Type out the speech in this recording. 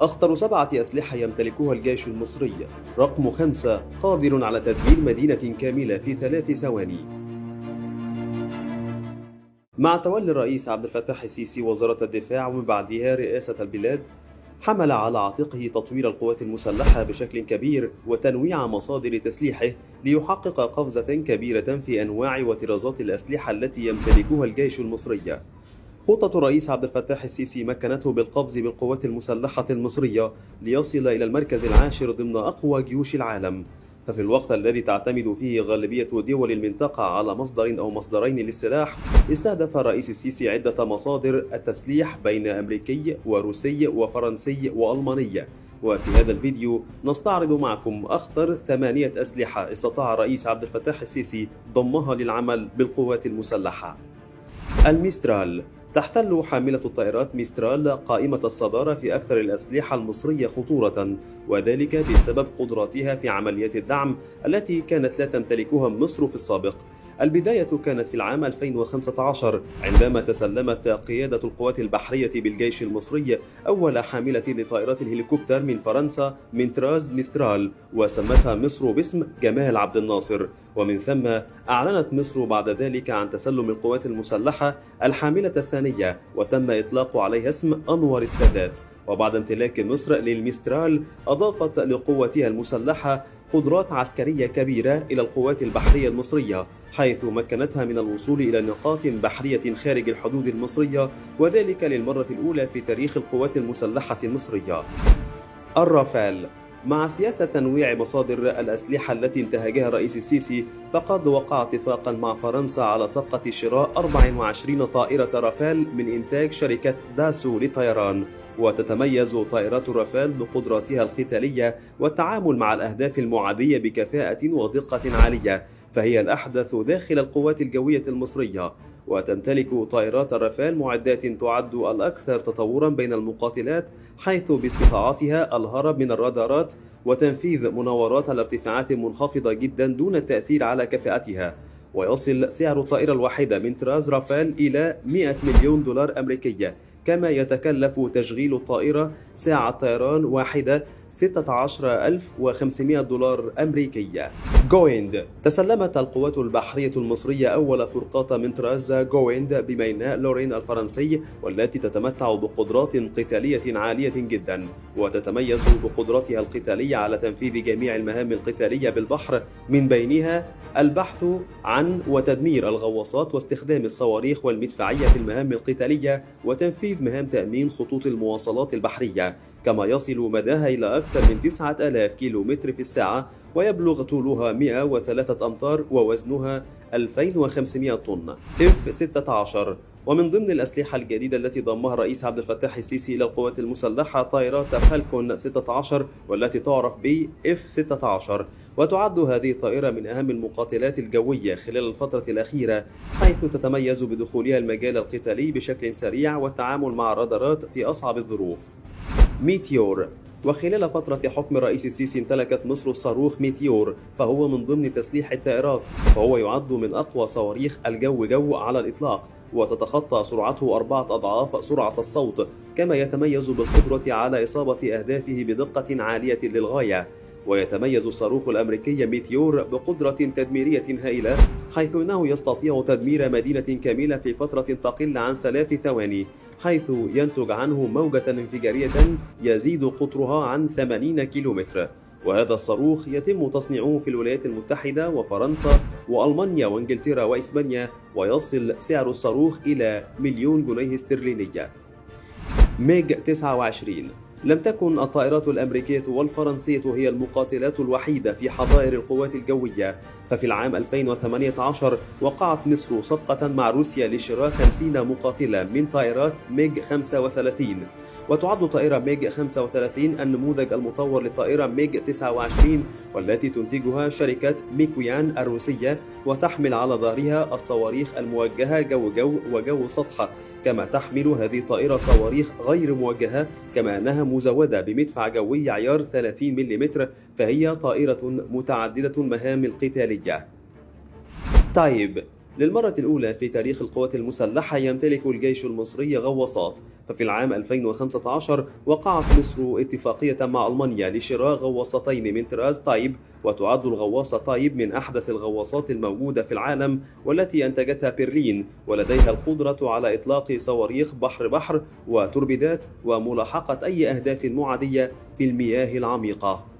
أخطر 7 أسلحة يمتلكها الجيش المصري. رقم 5 قادر على تدمير مدينة كاملة في 3 ثواني. مع تولي الرئيس عبد الفتاح السيسي وزارة الدفاع ومن بعدها رئاسة البلاد، حمل على عاتقه تطوير القوات المسلحة بشكل كبير وتنويع مصادر تسليحه ليحقق قفزة كبيرة في أنواع وطرازات الأسلحة التي يمتلكها الجيش المصري. خطة الرئيس عبد الفتاح السيسي مكنته بالقفز بالقوات المسلحة المصرية ليصل إلى المركز العاشر ضمن أقوى جيوش العالم. ففي الوقت الذي تعتمد فيه غالبية دول المنطقة على مصدر أو مصدرين للسلاح، استهدف الرئيس السيسي عدة مصادر التسليح بين أمريكي وروسي وفرنسي وألماني. وفي هذا الفيديو نستعرض معكم أخطر 8 أسلحة استطاع الرئيس عبد الفتاح السيسي ضمها للعمل بالقوات المسلحة. الميسترال. تحتل حاملة الطائرات ميسترال قائمة الصدارة في أكثر الأسلحة المصرية خطورة، وذلك بسبب قدراتها في عمليات الدعم التي كانت لا تمتلكها مصر في السابق. البداية كانت في العام 2015 عندما تسلمت قيادة القوات البحرية بالجيش المصري أول حاملة لطائرات الهليكوبتر من فرنسا من طراز ميسترال، وسمتها مصر باسم جمال عبد الناصر. ومن ثم أعلنت مصر بعد ذلك عن تسلم القوات المسلحة الحاملة الثانية، وتم إطلاق عليها اسم أنور السادات. وبعد امتلاك مصر للميسترال، أضافت لقوتها المسلحة قدرات عسكرية كبيرة إلى القوات البحرية المصرية، حيث مكنتها من الوصول إلى نقاط بحرية خارج الحدود المصرية، وذلك للمرة الأولى في تاريخ القوات المسلحة المصرية. الرافال. مع سياسة تنويع مصادر الأسلحة التي انتهجها الرئيس السيسي، فقد وقع اتفاقا مع فرنسا على صفقة شراء 24 طائرة رافال من إنتاج شركة داسو للطيران. وتتميز طائرات الرافال بقدراتها القتالية والتعامل مع الأهداف المعادية بكفاءة ودقة عالية، فهي الأحدث داخل القوات الجوية المصرية. وتمتلك طائرات الرافال معدات تعد الأكثر تطورا بين المقاتلات، حيث باستطاعتها الهرب من الرادارات وتنفيذ مناورات على ارتفاعات منخفضة جدا دون التأثير على كفاءتها. ويصل سعر الطائرة الواحدة من طراز رافال إلى 100 مليون دولار أمريكي، كما يتكلف تشغيل الطائرة ساعة طيران واحدة 16,500 دولار أمريكي. جويند. تسلمت القوات البحرية المصرية أول فرقاطة من طراز جويند بميناء لورين الفرنسي، والتي تتمتع بقدرات قتالية عالية جدا، وتتميز بقدرتها القتالية على تنفيذ جميع المهام القتالية بالبحر، من بينها البحث عن وتدمير الغواصات واستخدام الصواريخ والمدفعية في المهام القتالية، وتنفيذ مهام تأمين خطوط المواصلات البحرية. كما يصل مداها إلى أكثر من 9000 كيلومتر في الساعة، ويبلغ طولها 103 أمتار ووزنها 2500 طن. F-16. ومن ضمن الأسلحة الجديدة التي ضمها الرئيس عبد الفتاح السيسي إلى القوات المسلحة طائرات فالكون 16، والتي تعرف ب F-16. وتعد هذه الطائرة من أهم المقاتلات الجوية خلال الفترة الأخيرة، حيث تتميز بدخولها المجال القتالي بشكل سريع والتعامل مع الرادارات في أصعب الظروف. ميتيور. وخلال فترة حكم الرئيس السيسي امتلكت مصر الصاروخ ميتيور، فهو من ضمن تسليح الطائرات، وهو يعد من أقوى صواريخ الجو على الإطلاق، وتتخطى سرعته 4 أضعاف سرعة الصوت، كما يتميز بالقدرة على إصابة أهدافه بدقة عالية للغاية. ويتميز الصاروخ الأمريكي ميتيور بقدرة تدميرية هائلة، حيث أنه يستطيع تدمير مدينة كاملة في فترة تقل عن 3 ثواني، حيث ينتج عنه موجة انفجارية يزيد قطرها عن 80 كيلومتر. وهذا الصاروخ يتم تصنيعه في الولايات المتحدة وفرنسا وألمانيا وإنجلترا وإسبانيا، ويصل سعر الصاروخ إلى 1,000,000 جنيه استرليني. ميج 29. لم تكن الطائرات الأمريكية والفرنسية هي المقاتلات الوحيدة في حظائر القوات الجوية، ففي العام 2018 وقعت مصر صفقة مع روسيا لشراء 50 مقاتلة من طائرات ميج 35. وتعد طائرة ميج 35 النموذج المطور للطائرة ميج 29، والتي تنتجها شركة ميكويان الروسية، وتحمل على ظهرها الصواريخ الموجهة جو وجو سطح. كما تحمل هذه الطائرة صواريخ غير موجهة، كما أنها مزودة بمدفع جوي عيار 30 ملم، فهي طائرة متعددة المهام القتالية. تايب. للمرة الأولى في تاريخ القوات المسلحة يمتلك الجيش المصري غواصات، ففي العام 2015 وقعت مصر اتفاقية مع ألمانيا لشراء غواصتين من طراز تايب، وتعد الغواصة تايب من أحدث الغواصات الموجودة في العالم والتي أنتجتها برلين، ولديها القدرة على إطلاق صواريخ بحر وتوربيدات وملاحقة أي أهداف معادية في المياه العميقة.